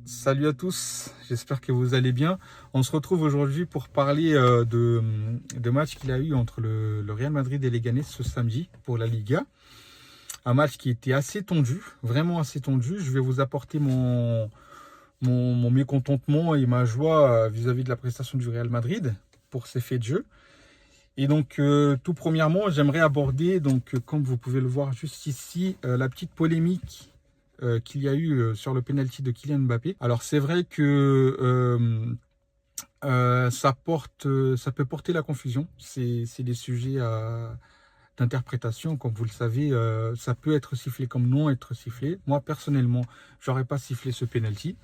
Salut à tous, j'espère que vous allez bien. On se retrouve aujourd'hui pour parler de match qu'il a eu entre le Real Madrid et Leganés ce samedi pour la Liga. Un match qui était assez tendu, vraiment assez tendu. Je vais vous apporter mon mécontentement et ma joie vis-à-vis de la prestation du Real Madrid pour ces faits de jeu. Et donc, tout premièrement, j'aimerais aborder, comme vous pouvez le voir juste ici, la petite polémique qu'il y a eu sur le penalty de Kylian Mbappé. Alors, c'est vrai que ça peut porter la confusion. C'est des sujets d'interprétation, comme vous le savez. Ça peut être sifflé comme non être sifflé. Moi, personnellement, j'aurais pas sifflé ce penalty.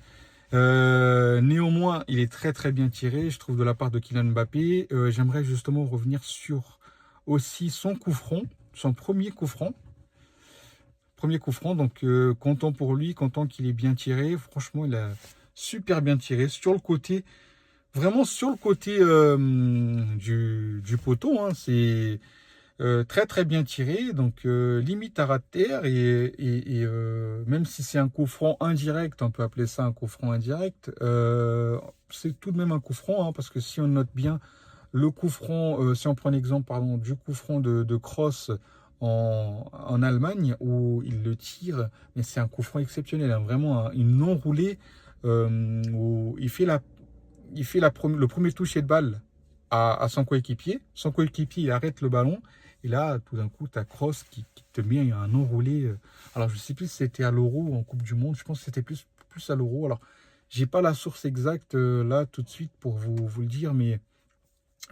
Néanmoins, il est très très bien tiré, je trouve, de la part de Kylian Mbappé. J'aimerais justement revenir sur aussi son coup franc, son premier coup franc. Premier coup franc, donc content pour lui, content qu'il ait bien tiré. Franchement, il a super bien tiré sur le côté, vraiment sur le côté du poteau. Hein, c'est très très bien tiré, donc limite à ras de terre et même si c'est un coup franc indirect, on peut appeler ça un coup franc indirect, c'est tout de même un coup franc, hein, parce que si on note bien le coup franc, si on prend l'exemple pardon, du coup franc de Kroos en Allemagne où il le tire, mais c'est un coup franc exceptionnel, hein, vraiment une non-roulée où le premier toucher de balle à son coéquipier. Son coéquipier, il arrête le ballon. Et là, tout d'un coup, tu as Kroos qui te met un enroulé. Alors, je ne sais plus si c'était à l'Euro ou en Coupe du Monde. Je pense que c'était plus à l'Euro. Alors, j'ai pas la source exacte là tout de suite pour vous le dire, mais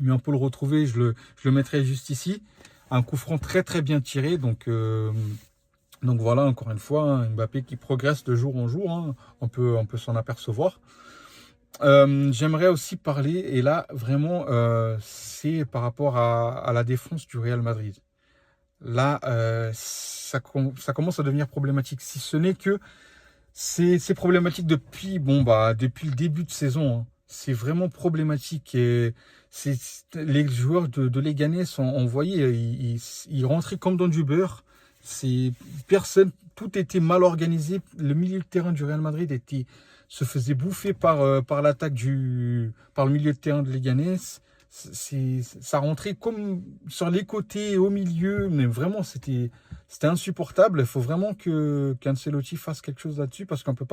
on peut le retrouver. Je le mettrai juste ici. Un coup franc très très bien tiré. Donc voilà, encore une fois, hein, Mbappé qui progresse de jour en jour. Hein. On peut s'en apercevoir. J'aimerais aussi parler, et là vraiment, c'est par rapport à la défense du Real Madrid. Là, ça commence à devenir problématique. Si ce n'est que c'est problématique depuis le début de saison. Hein. C'est vraiment problématique. Et les joueurs de Leganés sont envoyés, ils rentraient comme dans du beurre. C'est tout était mal organisé. Le milieu de terrain du Real Madrid se faisait bouffer par l'attaque par le milieu de terrain de Leganés. Ça rentrait comme sur les côtés, au milieu, mais vraiment c'était insupportable. Il faut vraiment qu'Ancelotti fasse quelque chose là-dessus parce on peut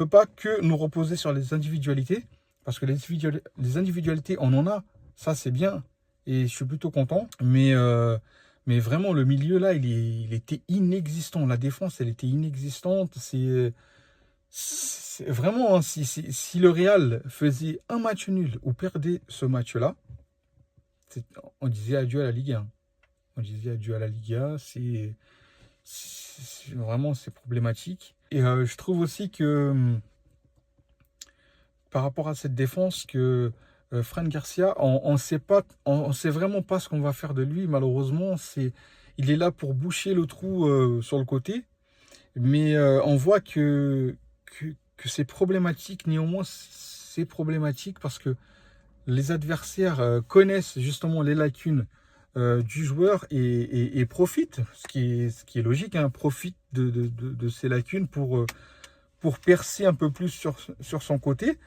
pas que nous reposer sur les individualités parce que les individualités, on en a, ça c'est bien et je suis plutôt content. Mais vraiment le milieu là, il était inexistant. La défense, elle était inexistante. C'est vraiment, hein, si le Real faisait un match nul ou perdait ce match-là, on disait adieu à la Ligue 1. On disait adieu à la Liga, vraiment c'est problématique. Et je trouve aussi que par rapport à cette défense que Fran Garcia, on sait vraiment pas ce qu'on va faire de lui. Malheureusement, il est là pour boucher le trou sur le côté, mais on voit que c'est problématique. Néanmoins, c'est problématique parce que les adversaires connaissent justement les lacunes du joueur et profitent, ce qui est logique, hein, profitent de ces lacunes pour percer un peu plus sur son côté,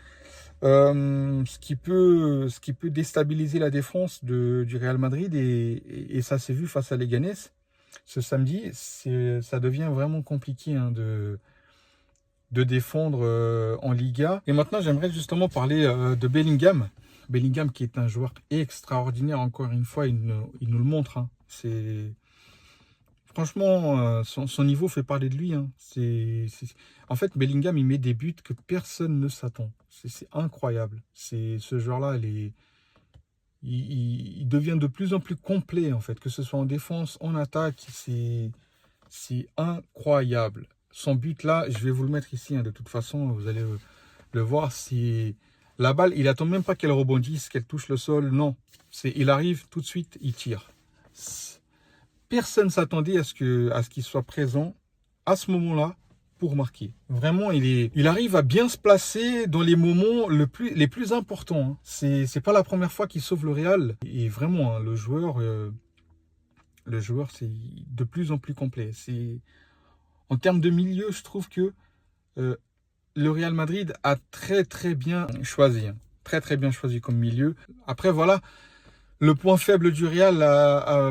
ce qui peut déstabiliser la défense du Real Madrid et ça s'est vu face à Leganés ce samedi. Ça devient vraiment compliqué hein, de défendre en Liga. Et maintenant, j'aimerais justement parler de Bellingham. Bellingham qui est un joueur extraordinaire, encore une fois, il nous le montre. Hein. Franchement, son niveau fait parler de lui. Hein. En fait, Bellingham, il met des buts que personne ne s'attend. C'est incroyable. Ce joueur-là, il devient de plus en plus complet, en fait, que ce soit en défense, en attaque. C'est incroyable. Son but là, je vais vous le mettre ici, hein, de toute façon, vous allez le voir. La balle, il attend même pas qu'elle rebondisse, qu'elle touche le sol. Non, il arrive tout de suite, il tire. Personne ne s'attendait à ce qu'il soit présent à ce moment-là pour marquer. Vraiment, il arrive à bien se placer dans les moments les plus importants. Hein. C'est pas la première fois qu'il sauve le Real. Et vraiment, hein, le joueur, c'est de plus en plus complet. En termes de milieu, je trouve que le Real Madrid a très bien choisi. Très bien choisi comme milieu. Après, voilà, le point faible du Real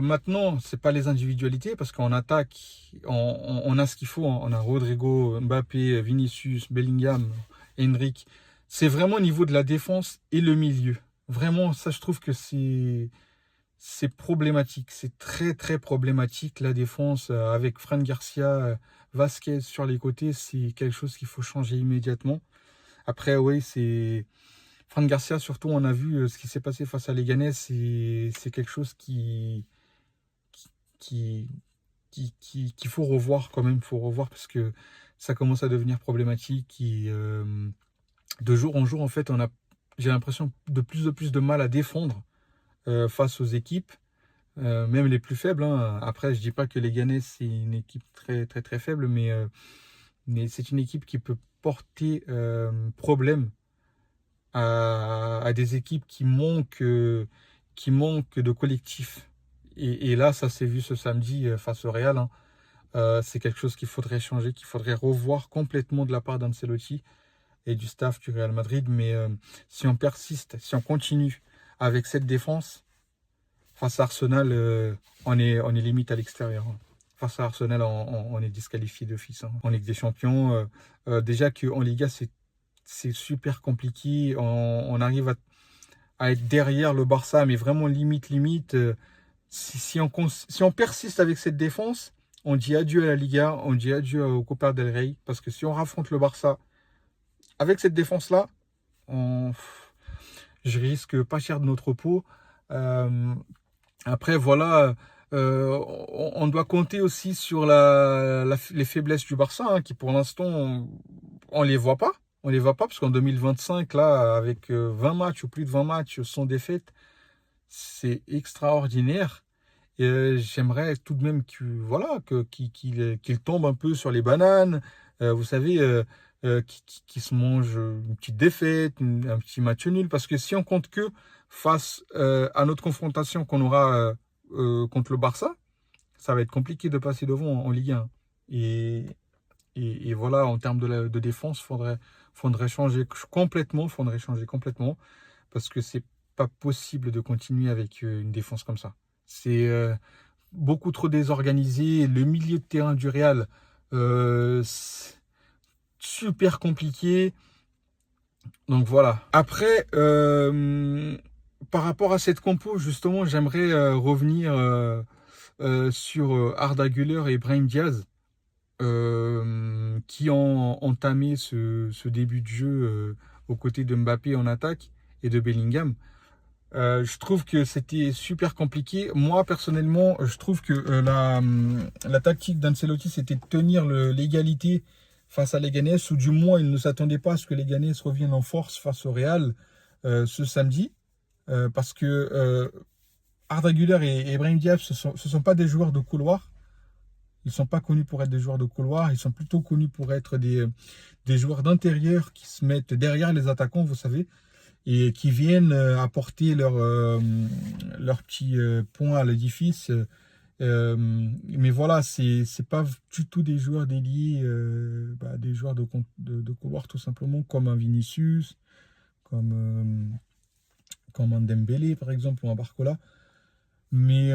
maintenant, c'est pas les individualités, parce qu'en attaque, on a ce qu'il faut. On a Rodrigo, Mbappé, Vinicius, Bellingham, Henrik. C'est vraiment au niveau de la défense et le milieu. Vraiment, ça, je trouve que c'est problématique. C'est très problématique, la défense, avec Fran Garcia, Vasquez sur les côtés. C'est quelque chose qu'il faut changer immédiatement. Après, oui, c'est Fran Garcia, surtout, on a vu ce qui s'est passé face à Leganés. C'est quelque chose qui, qu'il faut revoir quand même. Il faut revoir parce que ça commence à devenir problématique. De jour en jour, en fait, j'ai l'impression de plus de mal à défendre face aux équipes, même les plus faibles, hein. Après, je dis pas que les Leganés, c'est une équipe très faible, mais c'est une équipe qui peut porter problème à des équipes qui manquent de collectif. Et là, ça s'est vu ce samedi face au Real, hein. C'est quelque chose qu'il faudrait changer, qu'il faudrait revoir complètement de la part d'Ancelotti et du staff du Real Madrid. Mais si on persiste, si on continue avec cette défense, face à Arsenal, on est limite à l'extérieur, hein. Face à Arsenal, on est disqualifié d'office, hein. En Ligue des Champions, déjà qu'en Liga, c'est super compliqué. On arrive à être derrière le Barça, mais vraiment limite. Si on persiste avec cette défense, on dit adieu à la Liga, on dit adieu au Copa del Rey. Parce que si on raffronte le Barça avec cette défense-là, je risque pas cher de notre peau. Après, voilà, on doit compter aussi sur les faiblesses du Barça, hein, qui pour l'instant, on les voit pas. On les voit pas parce qu'en 2025, là, avec 20 matchs ou plus de 20 matchs sans défaite, c'est extraordinaire. Et j'aimerais tout de même qu'il tombe un peu sur les bananes. Vous savez, qu'il se mange une petite défaite, un petit match nul. Parce que si on compte que face à notre confrontation qu'on aura contre le Barça, ça va être compliqué de passer devant en Ligue 1. Et voilà, en termes de défense, faudrait changer complètement. Parce que c'est pas possible de continuer avec une défense comme ça. C'est beaucoup trop désorganisé. Le milieu de terrain du Real, super compliqué. Donc voilà. Après, par rapport à cette compo, justement, j'aimerais revenir sur Arda Güler et Brahim Diaz, qui ont entamé ce début de jeu aux côtés de Mbappé en attaque et de Bellingham. Je trouve que c'était super compliqué. Moi, personnellement, je trouve que la tactique d'Ancelotti, c'était de tenir l'égalité face à Leganés, ou du moins, il ne s'attendait pas à ce que Leganés revienne en force face au Real ce samedi. Parce que Arda Güler et Brahim Diaz, ce sont pas des joueurs de couloir. Ils ne sont pas connus pour être des joueurs de couloir. Ils sont plutôt connus pour être des joueurs d'intérieur qui se mettent derrière les attaquants, vous savez, et qui viennent apporter leur petit point à l'édifice. Mais voilà, c'est pas du tout des joueurs dédiés, des joueurs de couloir tout simplement, comme un Vinicius, comme un Dembélé par exemple, ou un Barcola. Mais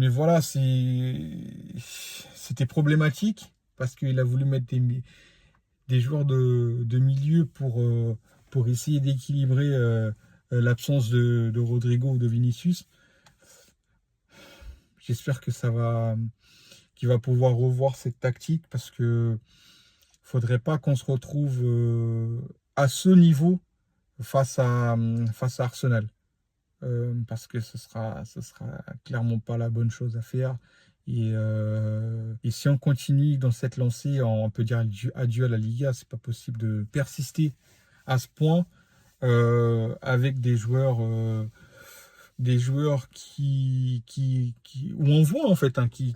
voilà, c'était problématique parce qu'il a voulu mettre des joueurs de milieu pour essayer d'équilibrer l'absence de Rodrigo ou de Vinicius. J'espère qu'il va pouvoir revoir cette tactique parce que faudrait pas qu'on se retrouve à ce niveau face à Arsenal. Parce que ce sera clairement pas la bonne chose à faire. Et si on continue dans cette lancée, on peut dire adieu à la Liga. C'est pas possible de persister à ce point avec des joueurs où on voit en fait, hein, qui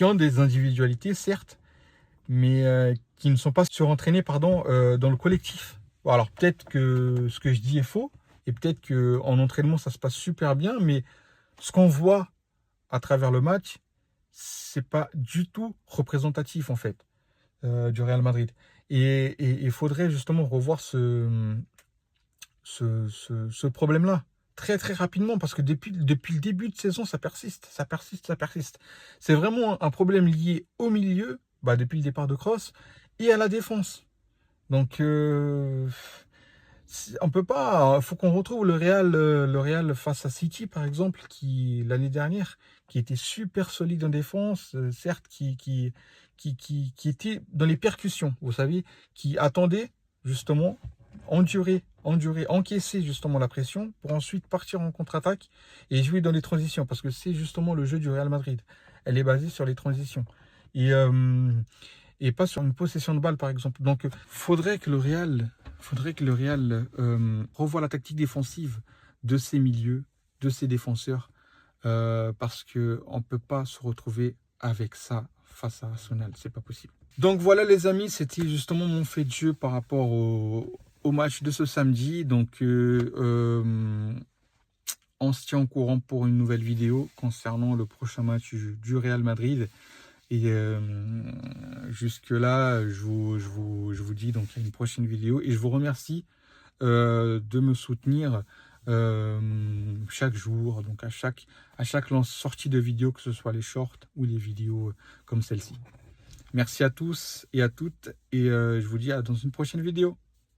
ont des individualités certes, mais qui ne sont pas surentraînés dans le collectif. Bon, alors peut-être que ce que je dis est faux, et peut-être qu'en entraînement ça se passe super bien, mais ce qu'on voit à travers le match, c'est pas du tout représentatif en fait. du Real Madrid. Et il faudrait justement revoir ce problème-là très très rapidement, parce que depuis le début de saison, ça persiste, ça persiste, ça persiste. C'est vraiment un problème lié au milieu, bah, depuis le départ de Kroos, et à la défense. Donc, on peut pas. Il faut qu'on retrouve le Real face à City, par exemple, qui l'année dernière, qui était super solide en défense, certes, qui était dans les percussions, vous savez, qui attendait justement, endurer, encaisser justement la pression pour ensuite partir en contre-attaque et jouer dans les transitions, parce que c'est justement le jeu du Real Madrid. Elle est basée sur les transitions. Et pas sur une possession de balle, par exemple. Donc, faudrait que le Real revoie la tactique défensive de ses milieux, de ses défenseurs, parce qu'on ne peut pas se retrouver avec ça face à Arsenal. C'est pas possible. Donc voilà les amis, c'était justement mon fait de jeu par rapport au match de ce samedi. Donc on se tient au courant pour une nouvelle vidéo concernant le prochain match du Real Madrid. Et jusque-là, je vous dis donc à une prochaine vidéo. Et je vous remercie de me soutenir chaque jour, donc à chaque sortie de vidéo, que ce soit les shorts ou les vidéos comme celle-ci. Merci à tous et à toutes. Et je vous dis à dans une prochaine vidéo.